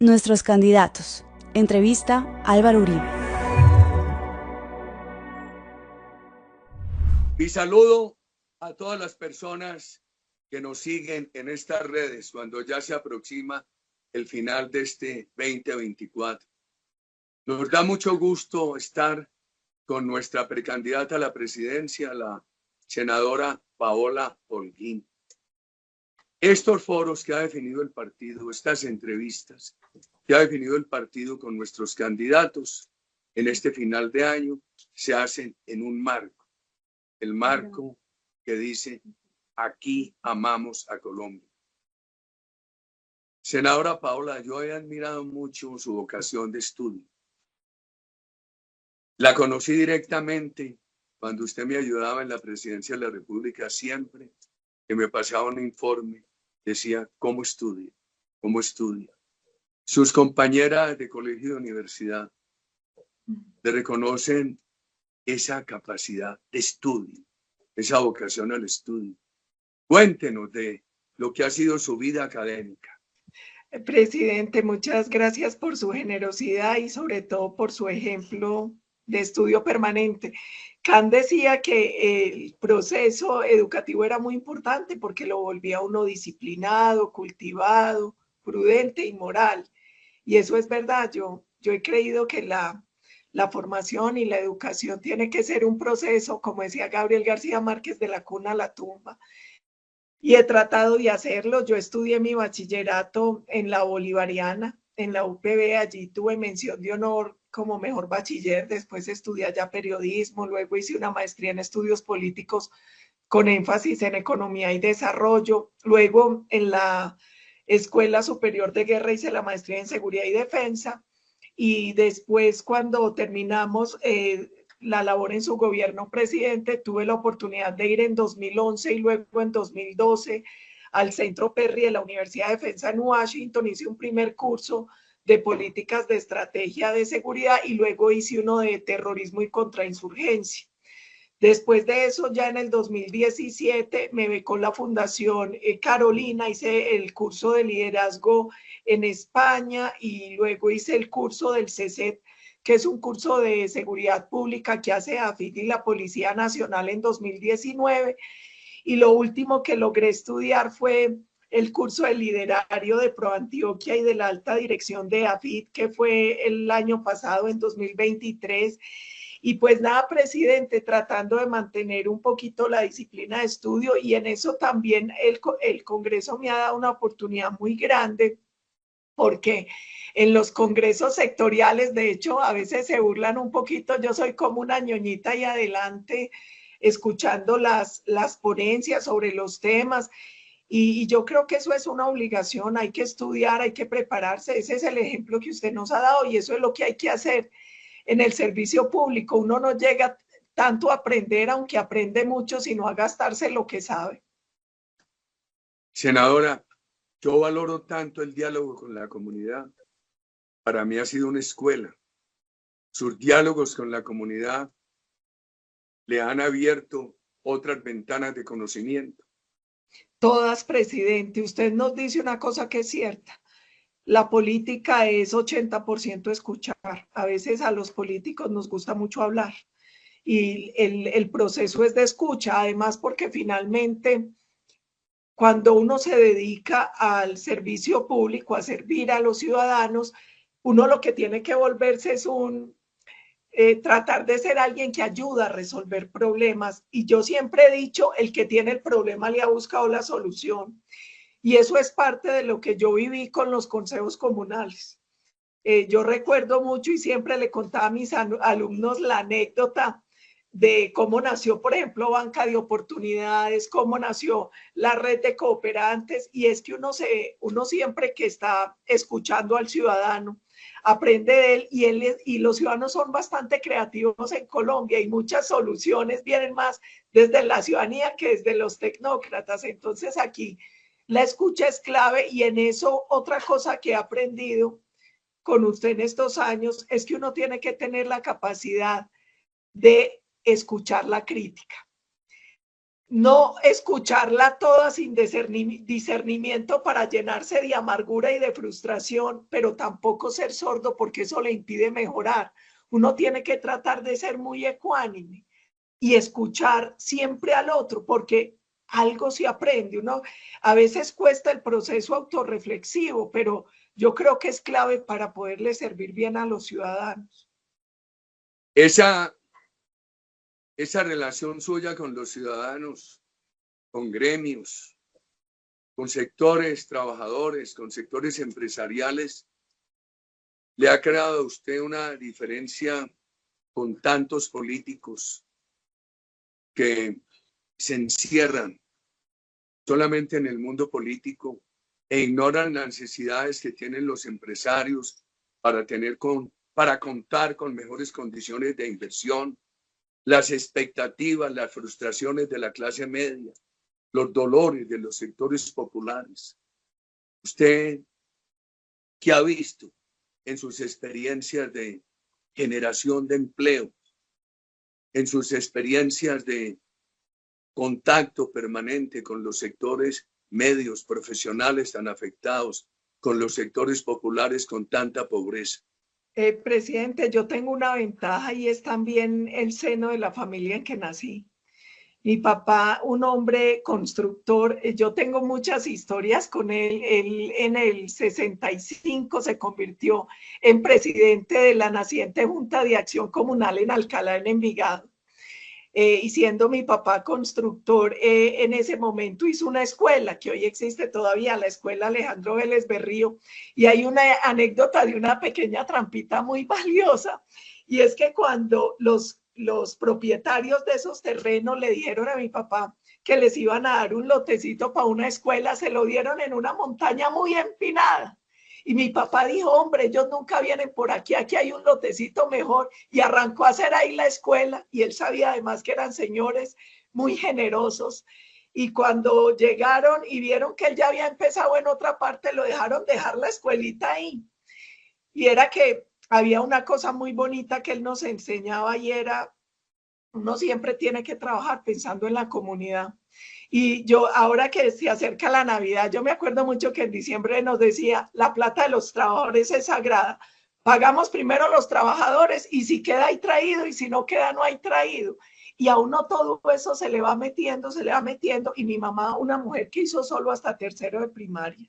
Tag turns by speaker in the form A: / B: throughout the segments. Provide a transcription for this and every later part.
A: Nuestros candidatos. Entrevista Álvaro Uribe.
B: Mi saludo a todas las personas que nos siguen en estas redes cuando ya se aproxima el final de este 2024. Nos da mucho gusto estar con nuestra precandidata a la presidencia, la senadora Paola Holguín. Estos foros que ha definido el partido, estas entrevistas que ha definido el partido con nuestros candidatos en este final de año, se hacen en un marco, el marco que dice: aquí amamos a Colombia. Senadora Paola, yo he admirado mucho su vocación de estudio. La conocí directamente cuando usted me ayudaba en la presidencia de la República. Siempre que me pasaba un informe, decía: ¿cómo estudia? ¿Cómo estudia? Sus compañeras de colegio y de universidad le reconocen esa capacidad de estudio, esa vocación al estudio. Cuéntenos de lo que ha sido su vida académica.
C: Presidente, muchas gracias por su generosidad y sobre todo por su ejemplo de estudio permanente. Kant decía que el proceso educativo era muy importante porque lo volvía a uno disciplinado, cultivado, prudente y moral. Y eso es verdad. Yo he creído que la formación y la educación tiene que ser un proceso, como decía Gabriel García Márquez, de la cuna a la tumba. Y he tratado de hacerlo. Yo estudié mi bachillerato en la Bolivariana, en la UPB. Allí tuve mención de honor como mejor bachiller. Después estudié allá periodismo. Luego hice una maestría en estudios políticos con énfasis en economía y desarrollo. Luego en la Escuela Superior de Guerra hice la maestría en seguridad y defensa. Y después, cuando terminamos la labor en su gobierno, presidente, tuve la oportunidad de ir en 2011 y luego en 2012 al Centro Perry de la Universidad de Defensa en Washington. Hice un primer curso de políticas de estrategia de seguridad y luego hice uno de terrorismo y contrainsurgencia. Después de eso, ya en el 2017, me becó la Fundación Carolina, hice el curso de liderazgo en España y luego hice el curso del CESET, que es un curso de seguridad pública que hace AFIT y la Policía Nacional en 2019. Y lo último que logré estudiar fue el curso de liderario de ProAntioquia y de la alta dirección de AFIT, que fue el año pasado, en 2023. Y pues nada, presidente, tratando de mantener un poquito la disciplina de estudio, y en eso también el Congreso me ha dado una oportunidad muy grande, porque en los congresos sectoriales, de hecho, a veces se burlan un poquito. Yo soy como una ñoñita y adelante, escuchando las ponencias sobre los temas. Y yo creo que eso es una obligación. Hay que estudiar, hay que prepararse. Ese es el ejemplo que usted nos ha dado y eso es lo que hay que hacer en el servicio público. Uno no llega tanto a aprender, aunque aprende mucho, sino a gastarse lo que sabe.
B: Senadora, yo valoro tanto el diálogo con la comunidad. Para mí ha sido una escuela. Sus diálogos con la comunidad le han abierto otras ventanas de conocimiento.
C: Todas, presidente. Usted nos dice una cosa que es cierta. La política es 80% escuchar. A veces a los políticos nos gusta mucho hablar y el proceso es de escucha, además porque finalmente cuando uno se dedica al servicio público, a servir a los ciudadanos, uno lo que tiene que volverse es tratar de ser alguien que ayuda a resolver problemas. Y yo siempre he dicho, el que tiene el problema le ha buscado la solución. Y eso es parte de lo que yo viví con los consejos comunales. Yo recuerdo mucho y siempre le contaba a mis alumnos la anécdota de cómo nació, por ejemplo, Banca de Oportunidades, cómo nació la red de cooperantes, y es que uno siempre que está escuchando al ciudadano, aprende de él, y los ciudadanos son bastante creativos en Colombia y muchas soluciones vienen más desde la ciudadanía que desde los tecnócratas. Entonces aquí la escucha es clave, y en eso otra cosa que he aprendido con usted en estos años es que uno tiene que tener la capacidad de escuchar la crítica. no escucharla toda sin discernimiento para llenarse de amargura y de frustración, pero tampoco ser sordo porque eso le impide mejorar. Uno tiene que tratar de ser muy ecuánime y escuchar siempre al otro, porque algo se aprende. Uno, a veces cuesta el proceso autorreflexivo, pero yo creo que es clave para poderle servir bien a los ciudadanos.
B: Esa relación suya con los ciudadanos, con gremios, con sectores trabajadores, con sectores empresariales, le ha creado a usted una diferencia con tantos políticos que se encierran solamente en el mundo político e ignoran las necesidades que tienen los empresarios para contar con mejores condiciones de inversión, las expectativas, las frustraciones de la clase media, los dolores de los sectores populares. ¿Usted qué ha visto en sus experiencias de generación de empleo, en sus experiencias de contacto permanente con los sectores medios profesionales tan afectados, con los sectores populares con tanta pobreza?
C: Presidente, yo tengo una ventaja y es también el seno de la familia en que nací. Mi papá, un hombre constructor, yo tengo muchas historias con él. Él en el 65 se convirtió en presidente de la naciente Junta de Acción Comunal en Alcalá, en Envigado. Y siendo mi papá constructor, en ese momento hizo una escuela que hoy existe todavía, la escuela Alejandro Vélez Berrío, y hay una anécdota de una pequeña trampita muy valiosa, y es que cuando los propietarios de esos terrenos le dijeron a mi papá que les iban a dar un lotecito para una escuela, se lo dieron en una montaña muy empinada. Y mi papá dijo, hombre, ellos nunca vienen por aquí, aquí hay un lotecito mejor, y arrancó a hacer ahí la escuela, y él sabía además que eran señores muy generosos, y cuando llegaron y vieron que él ya había empezado en otra parte, lo dejaron dejar la escuelita ahí, y era que había una cosa muy bonita que él nos enseñaba, y era, uno siempre tiene que trabajar pensando en la comunidad. Y yo, ahora que se acerca la Navidad, yo me acuerdo mucho que en diciembre nos decía, la plata de los trabajadores es sagrada. Pagamos primero los trabajadores y si queda hay traído y si no queda no hay traído. Y a uno todo eso se le va metiendo. Y mi mamá, una mujer que hizo solo hasta tercero de primaria,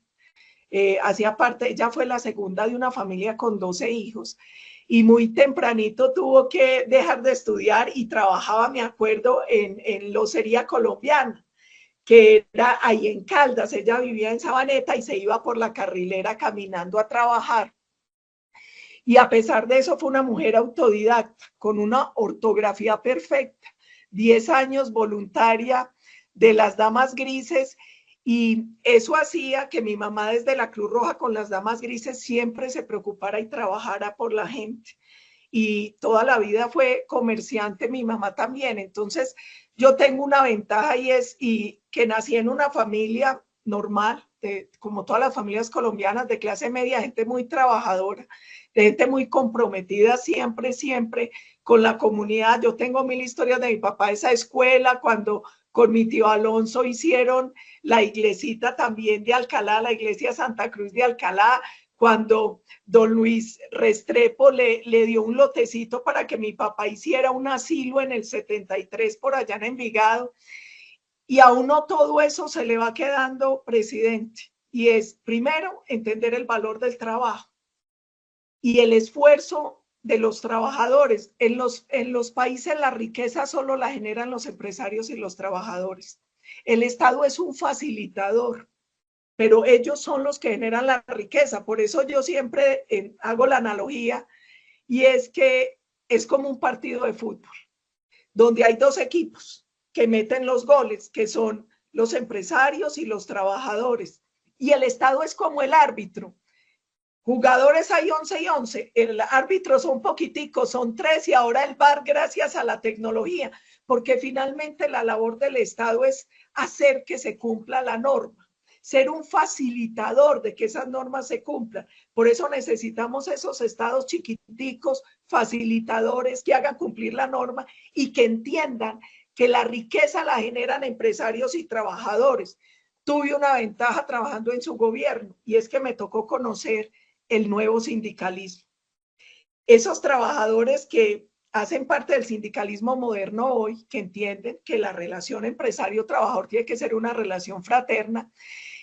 C: hacía parte, ella fue la segunda de una familia con 12 hijos. Y muy tempranito tuvo que dejar de estudiar y trabajaba, me acuerdo, en Locería Colombiana, que era ahí en Caldas. Ella vivía en Sabaneta y se iba por la carrilera caminando a trabajar. Y a pesar de eso fue una mujer autodidacta, con una ortografía perfecta, 10 años voluntaria de las Damas Grises, y eso hacía que mi mamá desde la Cruz Roja con las Damas Grises siempre se preocupara y trabajara por la gente. Y toda la vida fue comerciante, mi mamá también. Entonces, yo tengo una ventaja y que nací en una familia normal, como todas las familias colombianas, de clase media, gente muy trabajadora, de gente muy comprometida siempre, siempre con la comunidad. Yo tengo 1000 historias de mi papá, esa escuela, cuando con mi tío Alonso hicieron la iglesita también de Alcalá, la iglesia Santa Cruz de Alcalá, cuando don Luis Restrepo le dio un lotecito para que mi papá hiciera un asilo en el 73 por allá en Envigado. Y a uno todo eso se le va quedando, presidente. Y es, primero, entender el valor del trabajo y el esfuerzo de los trabajadores. En los países la riqueza solo la generan los empresarios y los trabajadores. El Estado es un facilitador, pero ellos son los que generan la riqueza. Por eso yo siempre hago la analogía, y es que es como un partido de fútbol, donde hay dos equipos que meten los goles, que son los empresarios y los trabajadores, y el Estado es como el árbitro. Jugadores hay 11 y 11, el árbitro son poquiticos, son 3, y ahora el VAR gracias a la tecnología, porque finalmente la labor del Estado es hacer que se cumpla la norma, ser un facilitador de que esas normas se cumplan. Por eso necesitamos esos estados chiquiticos, facilitadores, que hagan cumplir la norma y que entiendan que la riqueza la generan empresarios y trabajadores. Tuve una ventaja trabajando en su gobierno y es que me tocó conocer el nuevo sindicalismo. Esos trabajadores que hacen parte del sindicalismo moderno hoy, que entienden que la relación empresario-trabajador tiene que ser una relación fraterna,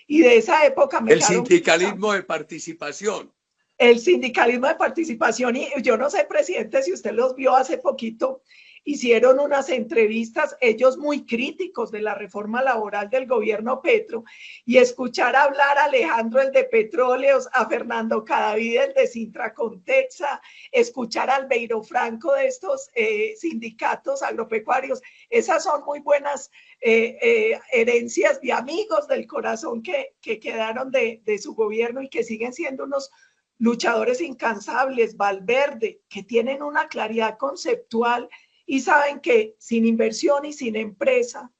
C: y de esa época me
B: el sindicalismo de participación.
C: El sindicalismo de participación, y yo no sé, presidente, si usted los vio hace poquito, hicieron unas entrevistas, ellos muy críticos de la reforma laboral del gobierno Petro, y escuchar hablar a Alejandro, el de Petróleos, a Fernando Cadavid, el de Sintracontexa, escuchar a Albeiro Franco de estos sindicatos agropecuarios, esas son muy buenas herencias de amigos del corazón que quedaron de su gobierno y que siguen siendo unos luchadores incansables. Valverde, que tienen una claridad conceptual y saben que sin inversión y sin empresa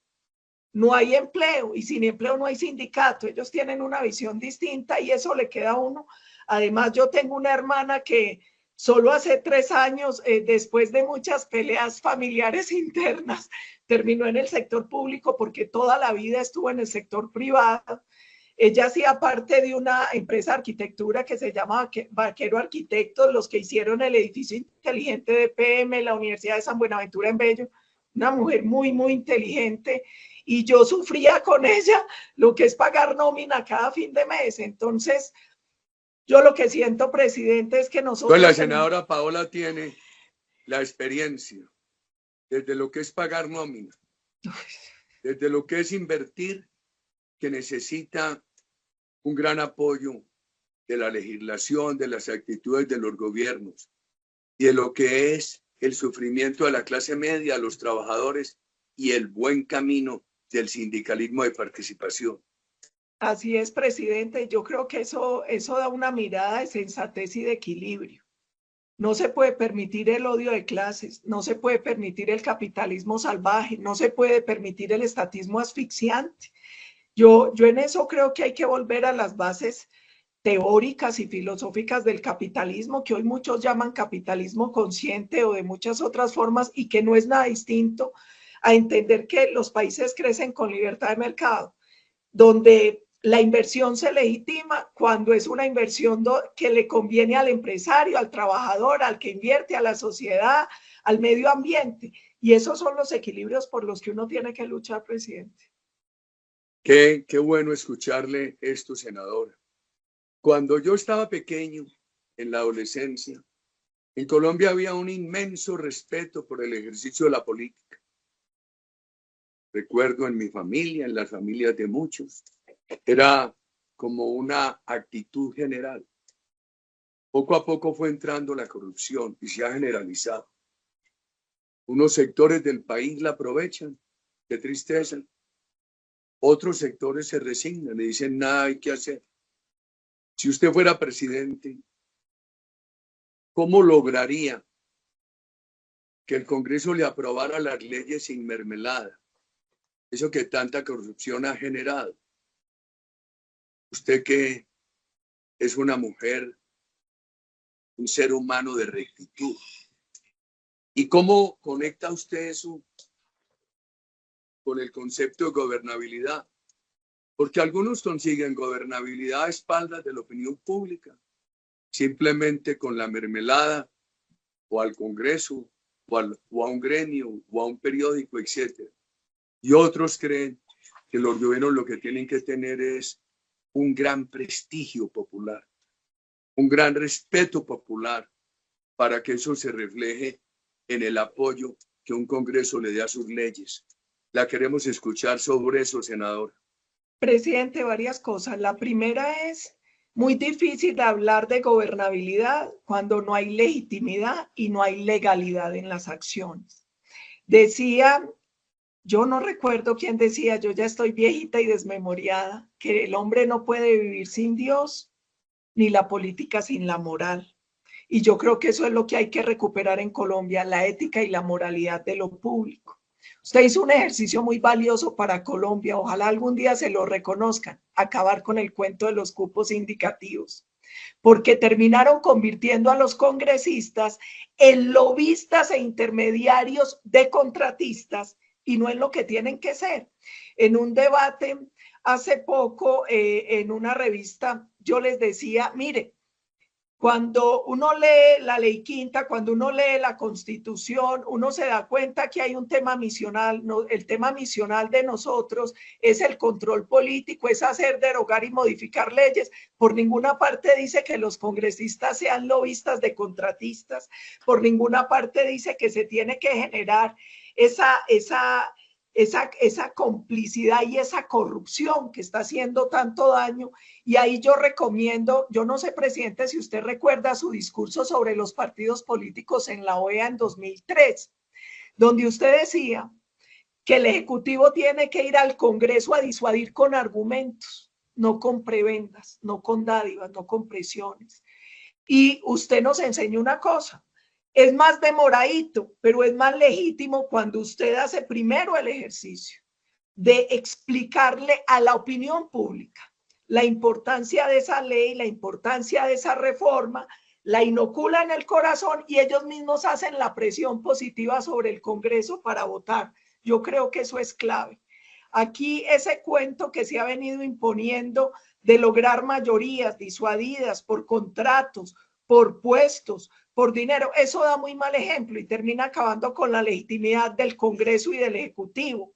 C: no hay empleo, y sin empleo no hay sindicato. Ellos tienen una visión distinta y eso le queda a uno. Además, yo tengo una hermana que solo hace 3 años, después de muchas peleas familiares internas, terminó en el sector público porque toda la vida estuvo en el sector privado. Ella hacía parte de una empresa de arquitectura que se llama Vaquero Arquitectos, los que hicieron el edificio inteligente de PM, la Universidad de San Buenaventura en Bello, una mujer muy, muy inteligente, y yo sufría con ella lo que es pagar nómina cada fin de mes. Entonces, yo lo que siento, presidente, es que nosotros...
B: Pues la senadora Paola tiene la experiencia, desde lo que es pagar nómina, desde lo que es invertir, que necesita un gran apoyo de la legislación, de las actitudes de los gobiernos y de lo que es el sufrimiento de la clase media, los trabajadores y el buen camino del sindicalismo de participación.
C: Así es, presidente. Yo creo que eso da una mirada de sensatez y de equilibrio. No se puede permitir el odio de clases, no se puede permitir el capitalismo salvaje, no se puede permitir el estatismo asfixiante. Yo en eso creo que hay que volver a las bases teóricas y filosóficas del capitalismo, que hoy muchos llaman capitalismo consciente o de muchas otras formas, y que no es nada distinto a entender que los países crecen con libertad de mercado, donde la inversión se legitima cuando es una inversión que le conviene al empresario, al trabajador, al que invierte, a la sociedad, al medio ambiente. Y esos son los equilibrios por los que uno tiene que luchar, presidente.
B: Qué bueno escucharle esto, senadora. Cuando yo estaba pequeño, en la adolescencia, en Colombia había un inmenso respeto por el ejercicio de la política. Recuerdo en mi familia, en las familias de muchos, era como una actitud general. Poco a poco fue entrando la corrupción y se ha generalizado. Unos sectores del país la aprovechan, qué tristeza. Otros sectores se resignan y dicen nada hay que hacer. Si usted fuera presidente, ¿cómo lograría que el Congreso le aprobara las leyes sin mermelada? Eso que tanta corrupción ha generado. Usted que es una mujer, un ser humano de rectitud. ¿Y cómo conecta usted eso con el concepto de gobernabilidad? Porque algunos consiguen gobernabilidad a espaldas de la opinión pública, simplemente con la mermelada, o al Congreso, o a un gremio, o a un periódico, etc. Y otros creen que los gobiernos lo que tienen que tener es un gran prestigio popular, un gran respeto popular, para que eso se refleje en el apoyo que un Congreso le dé a sus leyes. La queremos escuchar sobre eso, senadora.
C: Presidente, varias cosas. La primera es muy difícil de hablar de gobernabilidad cuando no hay legitimidad y no hay legalidad en las acciones. Decía, yo no recuerdo quién decía, yo ya estoy viejita y desmemoriada, que el hombre no puede vivir sin Dios, ni la política sin la moral. Y yo creo que eso es lo que hay que recuperar en Colombia, la ética y la moralidad de lo público. Usted hizo un ejercicio muy valioso para Colombia, ojalá algún día se lo reconozcan, acabar con el cuento de los cupos indicativos, porque terminaron convirtiendo a los congresistas en lobistas e intermediarios de contratistas y no en lo que tienen que ser. En un debate hace poco en una revista yo les decía, mire, cuando uno lee la ley quinta, cuando uno lee la Constitución, uno se da cuenta que hay un tema misional. No, el tema misional de nosotros es el control político, es hacer, derogar y modificar leyes. Por ninguna parte dice que los congresistas sean lobistas de contratistas, por ninguna parte dice que se tiene que generar esa complicidad y esa corrupción que está haciendo tanto daño. Y ahí yo recomiendo, yo no sé, presidente, si usted recuerda su discurso sobre los partidos políticos en la OEA en 2003, donde usted decía que el Ejecutivo tiene que ir al Congreso a disuadir con argumentos, no con prebendas, no con dádivas, no con presiones. Y usted nos enseñó una cosa, es más demoradito, pero es más legítimo cuando usted hace primero el ejercicio de explicarle a la opinión pública la importancia de esa ley, la importancia de esa reforma, la inocula en el corazón y ellos mismos hacen la presión positiva sobre el Congreso para votar. Yo creo que eso es clave. Aquí ese cuento que se ha venido imponiendo de lograr mayorías disuadidas por contratos, por puestos, por dinero, eso da muy mal ejemplo y termina acabando con la legitimidad del Congreso y del Ejecutivo.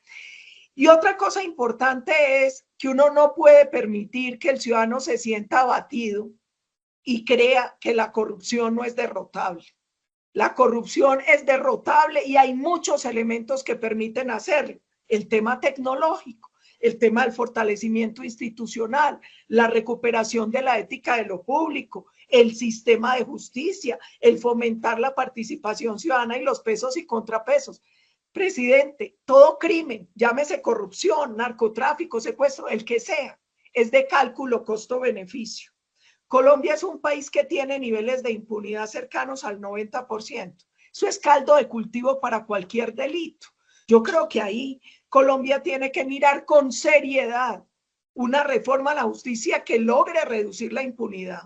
C: Y otra cosa importante es que uno no puede permitir que el ciudadano se sienta abatido y crea que la corrupción no es derrotable. La corrupción es derrotable y hay muchos elementos que permiten hacerlo. El tema tecnológico, el tema del fortalecimiento institucional, la recuperación de la ética de lo público, el sistema de justicia, el fomentar la participación ciudadana y los pesos y contrapesos. Presidente, todo crimen, llámese corrupción, narcotráfico, secuestro, el que sea, es de cálculo costo-beneficio. Colombia es un país que tiene niveles de impunidad cercanos al 90%. Eso es caldo de cultivo para cualquier delito. Yo creo que ahí Colombia tiene que mirar con seriedad una reforma a la justicia que logre reducir la impunidad.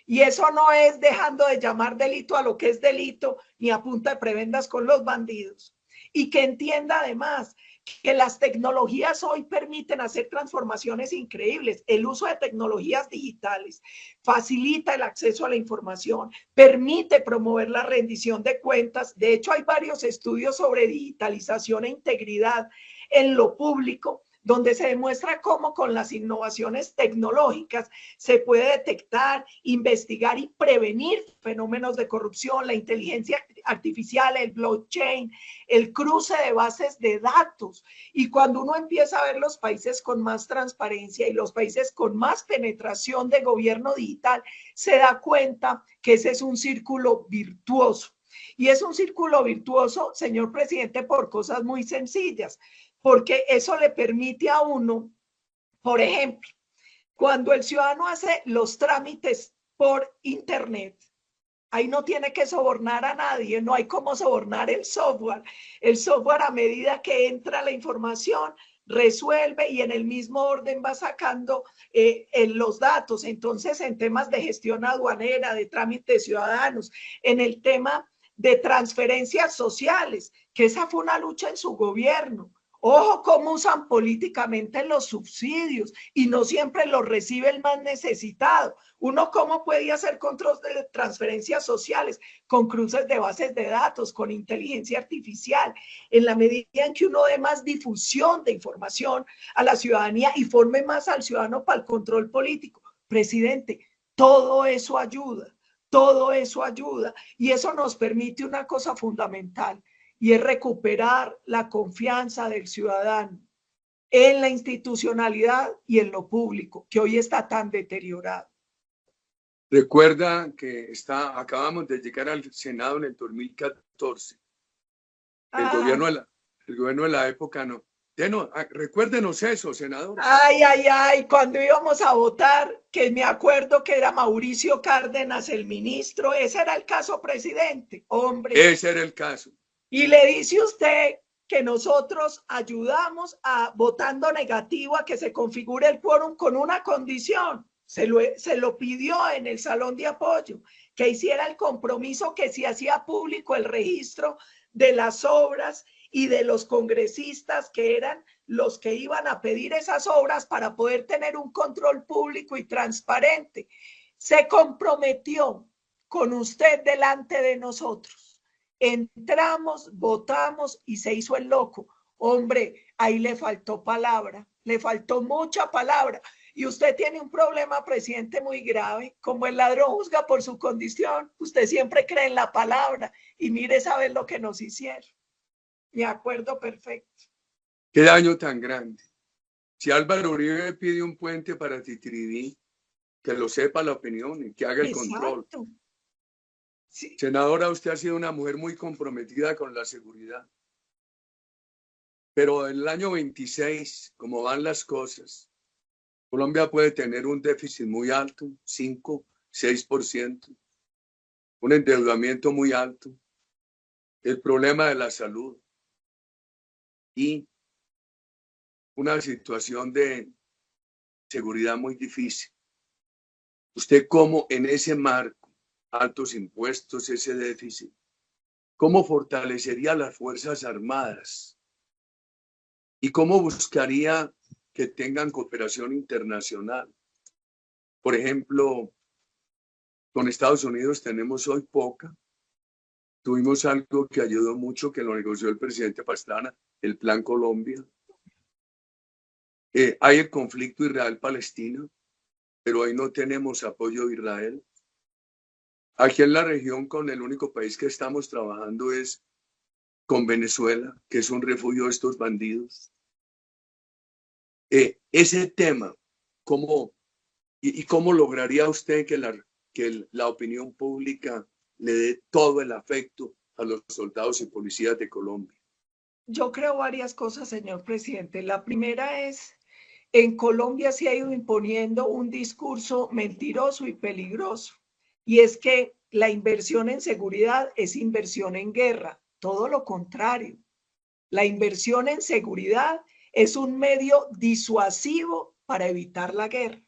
C: Y eso no es dejando de llamar delito a lo que es delito, ni a punta de prebendas con los bandidos. Y que entienda además que las tecnologías hoy permiten hacer transformaciones increíbles. El uso de tecnologías digitales facilita el acceso a la información, permite promover la rendición de cuentas. De hecho, hay varios estudios sobre digitalización e integridad en lo público, donde se demuestra cómo con las innovaciones tecnológicas se puede detectar, investigar y prevenir fenómenos de corrupción, la inteligencia artificial, el blockchain, el cruce de bases de datos. Y cuando uno empieza a ver los países con más transparencia y los países con más penetración de gobierno digital, se da cuenta que ese es un círculo virtuoso. Y es un círculo virtuoso, señor presidente, por cosas muy sencillas, porque eso le permite a uno, por ejemplo, cuando el ciudadano hace los trámites por internet, ahí no tiene que sobornar a nadie, no hay cómo sobornar el software. El software, a medida que entra la información, resuelve y en el mismo orden va sacando los datos. Entonces, en temas de gestión aduanera, de trámites ciudadanos, en el tema de transferencias sociales, que esa fue una lucha en su gobierno. Ojo cómo usan políticamente los subsidios y no siempre los recibe el más necesitado. Uno cómo puede hacer control de transferencias sociales con cruces de bases de datos, con inteligencia artificial, en la medida en que uno dé más difusión de información a la ciudadanía y forme más al ciudadano para el control político. Presidente, todo eso ayuda, todo eso ayuda y eso nos permite una cosa fundamental, y es recuperar la confianza del ciudadano en la institucionalidad y en lo público, que hoy está tan deteriorado.
B: Recuerda que acabamos de llegar al Senado en el 2014. El gobierno de la época no. Recuérdenos eso, senador.
C: Ay, cuando íbamos a votar, que me acuerdo que era Mauricio Cárdenas el ministro, ese era el caso, presidente, hombre.
B: Ese era el caso.
C: Y le dice usted que nosotros ayudamos a votando negativo a que se configure el quórum con una condición. Se lo pidió en el salón de apoyo, que hiciera el compromiso que se hacía público el registro de las obras y de los congresistas que eran los que iban a pedir esas obras para poder tener un control público y transparente. Se comprometió con usted delante de nosotros. Entramos, votamos y se hizo el loco. Hombre, ahí le faltó palabra, le faltó mucha palabra. Y usted tiene un problema, presidente, muy grave. Como el ladrón juzga por su condición, usted siempre cree en la palabra. Y mire, saber lo que nos hicieron. Me acuerdo perfecto.
B: Qué daño tan grande. Si Álvaro Uribe pide un puente para Titiridí, que lo sepa la opinión y que haga el control. Sí. Senadora, usted ha sido una mujer muy comprometida con la seguridad. Pero en el año 26, como van las cosas, Colombia puede tener un déficit muy alto, 5, 6%, un endeudamiento muy alto, el problema de la salud y una situación de seguridad muy difícil. ¿Usted cómo en ese marco, altos impuestos, ese déficit, cómo fortalecería las Fuerzas Armadas? ¿Y cómo buscaría que tengan cooperación internacional? Por ejemplo, con Estados Unidos tenemos hoy poca. Tuvimos algo que ayudó mucho, que lo negoció el presidente Pastrana, el Plan Colombia. Hay el conflicto Israel-Palestina, pero ahí no tenemos apoyo de Israel. Aquí en la región, con el único país que estamos trabajando es con Venezuela, que es un refugio de estos bandidos. Ese tema, ¿cómo lograría usted que la opinión pública le dé todo el afecto a los soldados y policías de Colombia?
C: Yo creo varias cosas, señor presidente. La primera es, en Colombia se ha ido imponiendo un discurso mentiroso y peligroso, y es que la inversión en seguridad es inversión en guerra. Todo lo contrario. La inversión en seguridad es un medio disuasivo para evitar la guerra.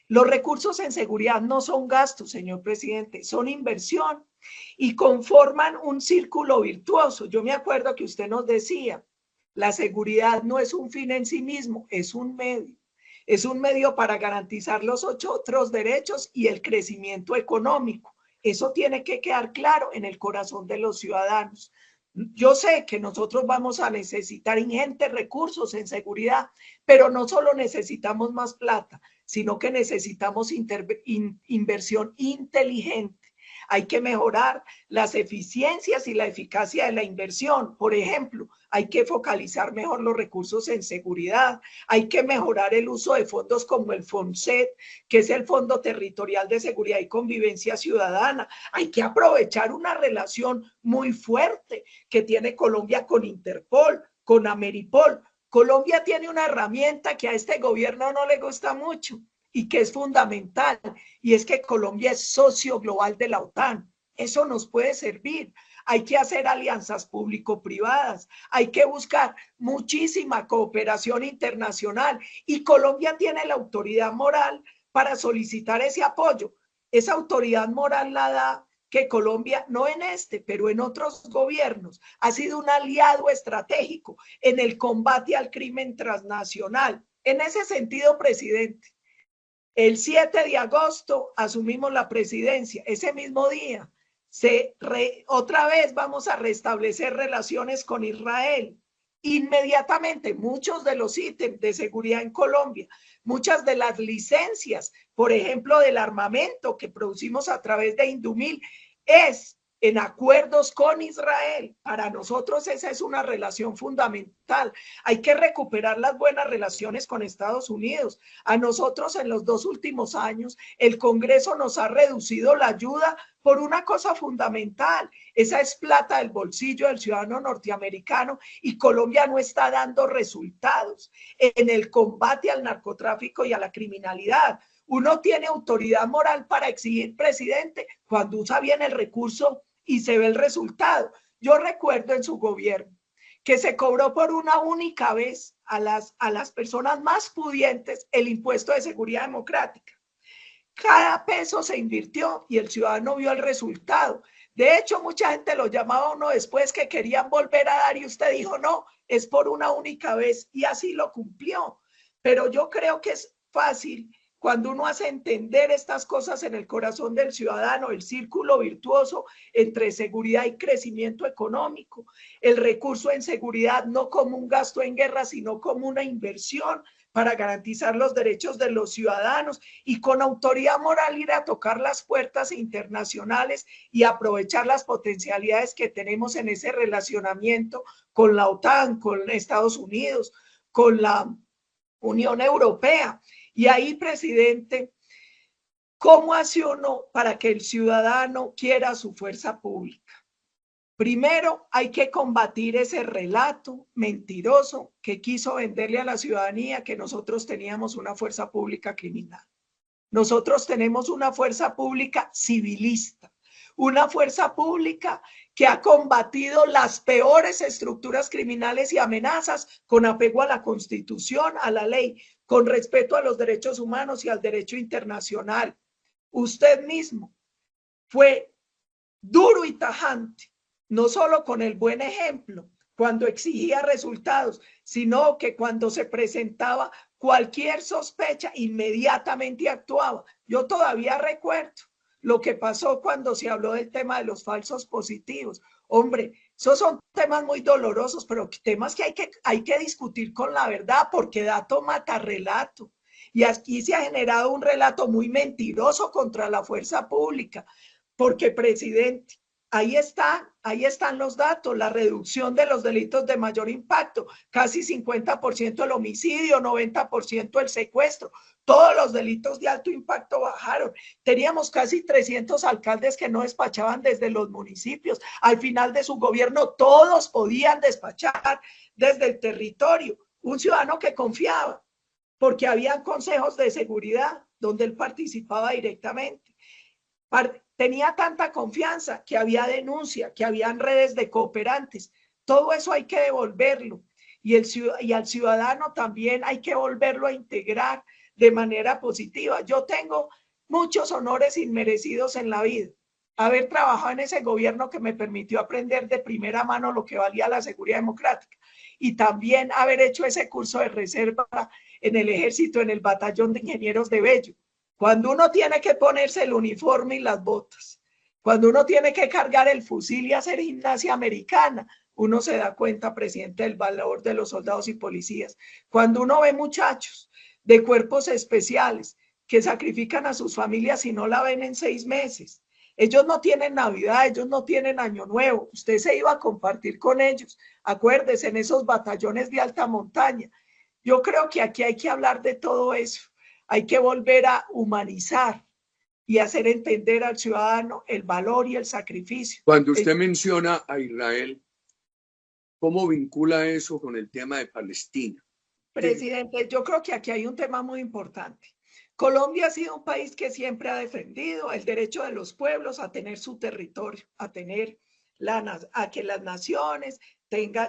C: Los recursos en seguridad no son gastos, señor presidente, son inversión y conforman un círculo virtuoso. Yo me acuerdo que usted nos decía, la seguridad no es un fin en sí mismo, es un medio. Es un medio para garantizar los otros derechos y el crecimiento económico. Eso tiene que quedar claro en el corazón de los ciudadanos. Yo sé que nosotros vamos a necesitar ingentes recursos en seguridad, pero no solo necesitamos más plata, sino que necesitamos inversión inteligente. Hay que mejorar las eficiencias y la eficacia de la inversión. Por ejemplo, hay que focalizar mejor los recursos en seguridad. Hay que mejorar el uso de fondos como el FONSET, que es el Fondo Territorial de Seguridad y Convivencia Ciudadana. Hay que aprovechar una relación muy fuerte que tiene Colombia con Interpol, con Ameripol. Colombia tiene una herramienta que a este gobierno no le gusta mucho y que es fundamental, y es que Colombia es socio global de la OTAN. Eso nos puede servir. Hay que hacer alianzas público-privadas, hay que buscar muchísima cooperación internacional, y Colombia tiene la autoridad moral para solicitar ese apoyo. Esa autoridad moral la da que Colombia, no en este, pero en otros gobiernos, ha sido un aliado estratégico en el combate al crimen transnacional. En ese sentido, presidente, el 7 de agosto asumimos la presidencia. Ese mismo día, otra vez vamos a restablecer relaciones con Israel. Inmediatamente, muchos de los ítems de seguridad en Colombia, muchas de las licencias, por ejemplo, del armamento que producimos a través de Indumil, es en acuerdos con Israel. Para nosotros esa es una relación fundamental. Hay que recuperar las buenas relaciones con Estados Unidos. A nosotros en los 2 últimos años el Congreso nos ha reducido la ayuda por una cosa fundamental. Esa es plata del bolsillo del ciudadano norteamericano, y Colombia no está dando resultados en el combate al narcotráfico y a la criminalidad. Uno tiene autoridad moral para exigir, presidente, cuando usa bien el recurso y se ve el resultado. Yo recuerdo en su gobierno que se cobró por una única vez a las personas más pudientes el impuesto de seguridad democrática. Cada peso se invirtió y el ciudadano vio el resultado. De hecho, mucha gente lo llamaba a uno después que querían volver a dar y usted dijo, no, es por una única vez y así lo cumplió. Pero yo creo que es fácil cuando uno hace entender estas cosas en el corazón del ciudadano, el círculo virtuoso entre seguridad y crecimiento económico, el recurso en seguridad no como un gasto en guerra, sino como una inversión para garantizar los derechos de los ciudadanos y con autoridad moral ir a tocar las puertas internacionales y aprovechar las potencialidades que tenemos en ese relacionamiento con la OTAN, con Estados Unidos, con la Unión Europea. Y ahí, presidente, ¿cómo hace uno para que el ciudadano quiera su fuerza pública? Primero, hay que combatir ese relato mentiroso que quiso venderle a la ciudadanía que nosotros teníamos una fuerza pública criminal. Nosotros tenemos una fuerza pública civilista, una fuerza pública que ha combatido las peores estructuras criminales y amenazas con apego a la Constitución, a la ley, con respeto a los derechos humanos y al derecho internacional. Usted mismo fue duro y tajante, no solo con el buen ejemplo, cuando exigía resultados, sino que cuando se presentaba cualquier sospecha, inmediatamente actuaba. Yo todavía recuerdo lo que pasó cuando se habló del tema de los falsos positivos. Hombre, esos son temas muy dolorosos, pero temas que hay que discutir con la verdad, porque dato mata relato. Y aquí se ha generado un relato muy mentiroso contra la fuerza pública, porque, presidente, ahí están los datos, la reducción de los delitos de mayor impacto, casi 50% el homicidio, 90% el secuestro, todos los delitos de alto impacto bajaron. Teníamos casi 300 alcaldes que no despachaban desde los municipios. Al final de su gobierno todos podían despachar desde el territorio. Un ciudadano que confiaba, porque había consejos de seguridad donde él participaba directamente. Tenía tanta confianza que había denuncia, que habían redes de cooperantes. Todo eso hay que devolverlo. Y al ciudadano también hay que volverlo a integrar de manera positiva. Yo tengo muchos honores inmerecidos en la vida. Haber trabajado en ese gobierno que me permitió aprender de primera mano lo que valía la seguridad democrática. Y también haber hecho ese curso de reserva en el ejército, en el batallón de ingenieros de Bello. Cuando uno tiene que ponerse el uniforme y las botas, cuando uno tiene que cargar el fusil y hacer gimnasia americana, uno se da cuenta, presidente, del valor de los soldados y policías. Cuando uno ve muchachos de cuerpos especiales que sacrifican a sus familias y no la ven en 6 meses, ellos no tienen Navidad, ellos no tienen Año Nuevo, usted se iba a compartir con ellos, acuérdese, en esos batallones de alta montaña. Yo creo que aquí hay que hablar de todo eso. Hay que volver a humanizar y hacer entender al ciudadano el valor y el sacrificio.
B: Cuando usted menciona a Israel, ¿cómo vincula eso con el tema de Palestina?
C: Presidente, yo creo que aquí hay un tema muy importante. Colombia ha sido un país que siempre ha defendido el derecho de los pueblos a tener su territorio, a que las naciones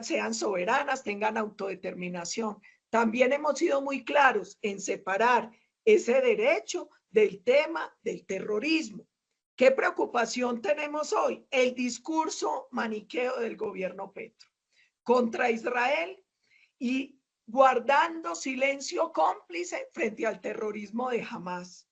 C: sean soberanas, tengan autodeterminación. También hemos sido muy claros en separar ese derecho del tema del terrorismo. ¿Qué preocupación tenemos hoy? El discurso maniqueo del gobierno Petro contra Israel y guardando silencio cómplice frente al terrorismo de Hamás.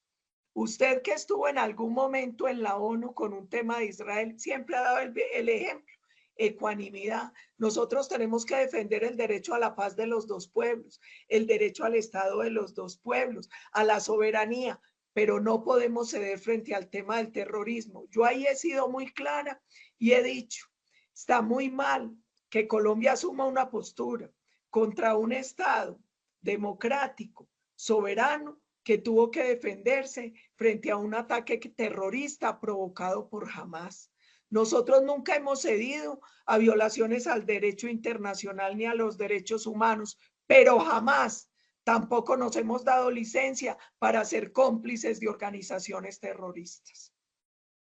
C: Usted que estuvo en algún momento en la ONU con un tema de Israel siempre ha dado el ejemplo. Ecuanimidad. Nosotros tenemos que defender el derecho a la paz de los dos pueblos, el derecho al Estado de los dos pueblos, a la soberanía, pero no podemos ceder frente al tema del terrorismo. Yo ahí he sido muy clara y he dicho, está muy mal que Colombia asuma una postura contra un Estado democrático, soberano, que tuvo que defenderse frente a un ataque terrorista provocado por Hamás. Nosotros nunca hemos cedido a violaciones al derecho internacional ni a los derechos humanos, pero jamás tampoco nos hemos dado licencia para ser cómplices de organizaciones terroristas.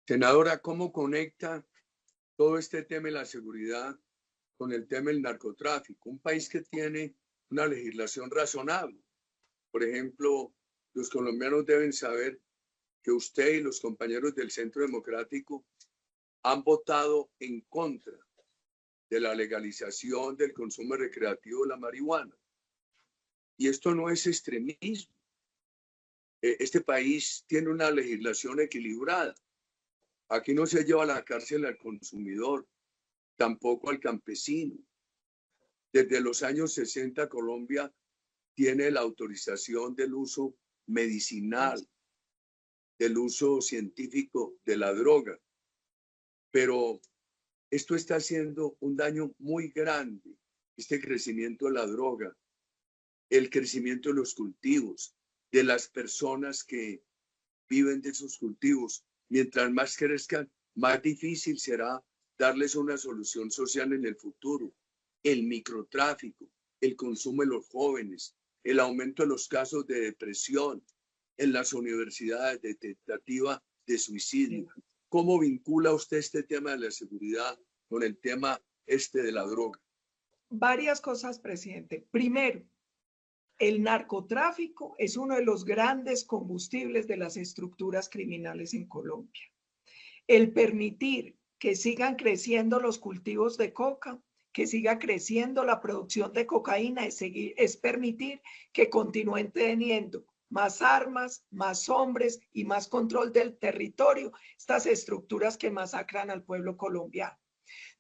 B: Senadora, ¿cómo conecta todo este tema de la seguridad con el tema del narcotráfico? Un país que tiene una legislación razonable. Por ejemplo, los colombianos deben saber que usted y los compañeros del Centro Democrático han votado en contra de la legalización del consumo recreativo de la marihuana. Y esto no es extremismo. Este país tiene una legislación equilibrada. Aquí no se lleva a la cárcel al consumidor, tampoco al campesino. Desde los años 60 Colombia tiene la autorización del uso medicinal, del uso científico de la droga. Pero esto está haciendo un daño muy grande, este crecimiento de la droga, el crecimiento de los cultivos, de las personas que viven de esos cultivos. Mientras más crezcan, más difícil será darles una solución social en el futuro. El microtráfico, el consumo de los jóvenes, el aumento de los casos de depresión en las universidades, de tentativa de suicidio. ¿Cómo vincula usted este tema de la seguridad con el tema de la droga?
C: Varias cosas, presidente. Primero, el narcotráfico es uno de los grandes combustibles de las estructuras criminales en Colombia. El permitir que sigan creciendo los cultivos de coca, que siga creciendo la producción de cocaína, es permitir que continúen teniendo más armas, más hombres y más control del territorio, estas estructuras que masacran al pueblo colombiano.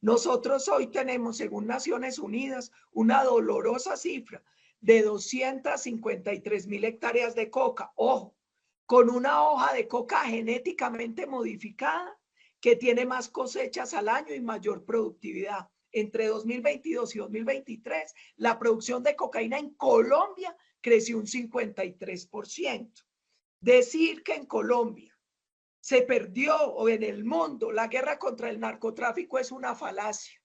C: Nosotros hoy tenemos, según Naciones Unidas, una dolorosa cifra de 253.000 hectáreas de coca. Ojo, con una hoja de coca genéticamente modificada que tiene más cosechas al año y mayor productividad. Entre 2022 y 2023, la producción de cocaína en Colombia creció un 53%. Decir que en Colombia se perdió o en el mundo la guerra contra el narcotráfico es una falacia.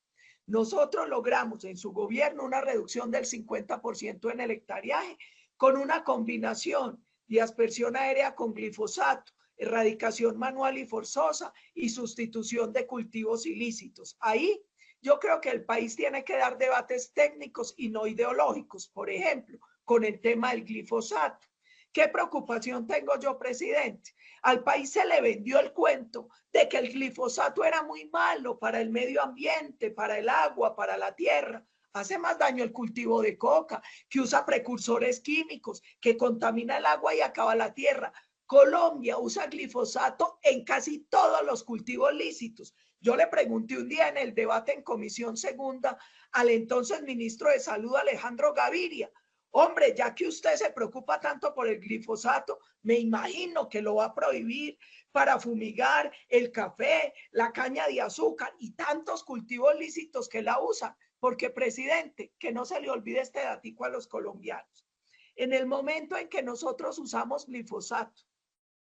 C: Nosotros logramos en su gobierno una reducción del 50% en el hectareaje con una combinación de aspersión aérea con glifosato, erradicación manual y forzosa y sustitución de cultivos ilícitos. Ahí yo creo que el país tiene que dar debates técnicos y no ideológicos, por ejemplo, con el tema del glifosato. ¿Qué preocupación tengo yo, presidente? Al país se le vendió el cuento de que el glifosato era muy malo para el medio ambiente, para el agua, para la tierra. Hace más daño el cultivo de coca, que usa precursores químicos, que contamina el agua y acaba la tierra. Colombia usa glifosato en casi todos los cultivos lícitos. Yo le pregunté un día en el debate en Comisión Segunda al entonces ministro de Salud, Alejandro Gaviria: hombre, ya que usted se preocupa tanto por el glifosato, me imagino que lo va a prohibir para fumigar el café, la caña de azúcar y tantos cultivos lícitos que la usan. Porque, presidente, que no se le olvide este datico a los colombianos. En el momento en que nosotros usamos glifosato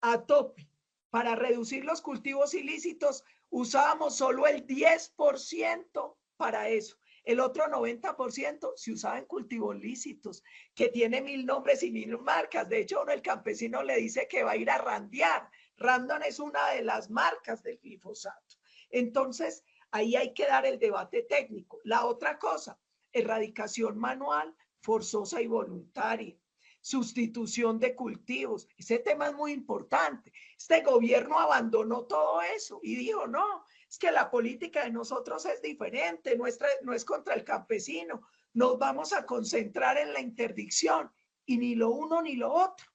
C: a tope para reducir los cultivos ilícitos, usábamos solo el 10% para eso. El otro 90% se usaba en cultivos lícitos, que tiene 1000 nombres y 1000 marcas. De hecho, uno, el campesino le dice que va a ir a randear. Randon es una de las marcas del glifosato. Entonces, ahí hay que dar el debate técnico. La otra cosa, erradicación manual, forzosa y voluntaria. Sustitución de cultivos. Ese tema es muy importante. Este gobierno abandonó todo eso y dijo: no, es que la política de nosotros es diferente, no es contra el campesino, nos vamos a concentrar en la interdicción, y ni lo uno ni lo otro.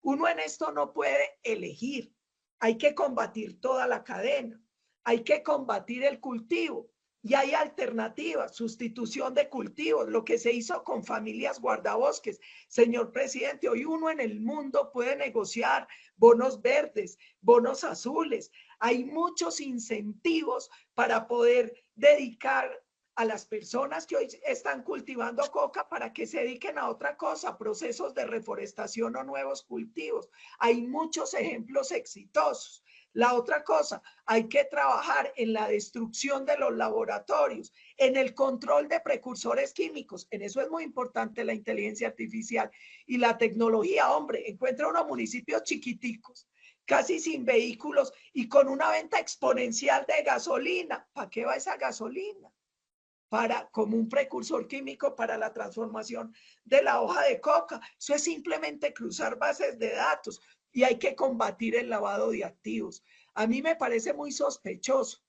C: Uno en esto no puede elegir, hay que combatir toda la cadena, hay que combatir el cultivo. Y hay alternativas, sustitución de cultivos, lo que se hizo con familias guardabosques. Señor presidente, hoy uno en el mundo puede negociar bonos verdes, bonos azules. Hay muchos incentivos para poder dedicar a las personas que hoy están cultivando coca para que se dediquen a otra cosa, procesos de reforestación o nuevos cultivos. Hay muchos ejemplos exitosos. La otra cosa, hay que trabajar en la destrucción de los laboratorios, en el control de precursores químicos. En eso es muy importante la inteligencia artificial y la tecnología. Hombre, encuentra unos municipios chiquiticos, casi sin vehículos y con una venta exponencial de gasolina. ¿Para qué va esa gasolina? Como un precursor químico para la transformación de la hoja de coca. Eso es simplemente cruzar bases de datos. Y hay que combatir el lavado de activos. A mí me parece muy sospechoso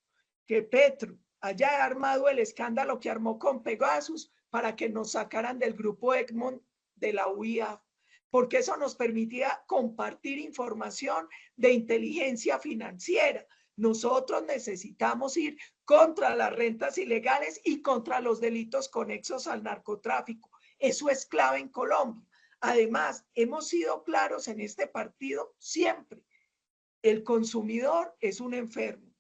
C: que Petro haya armado el escándalo que armó con Pegasus para que nos sacaran del grupo Egmont de la UIA, porque eso nos permitía compartir información de inteligencia financiera. Nosotros necesitamos ir contra las rentas ilegales y contra los delitos conexos al narcotráfico. Eso es clave en Colombia. Además, hemos sido claros en este partido siempre. El consumidor es un enfermo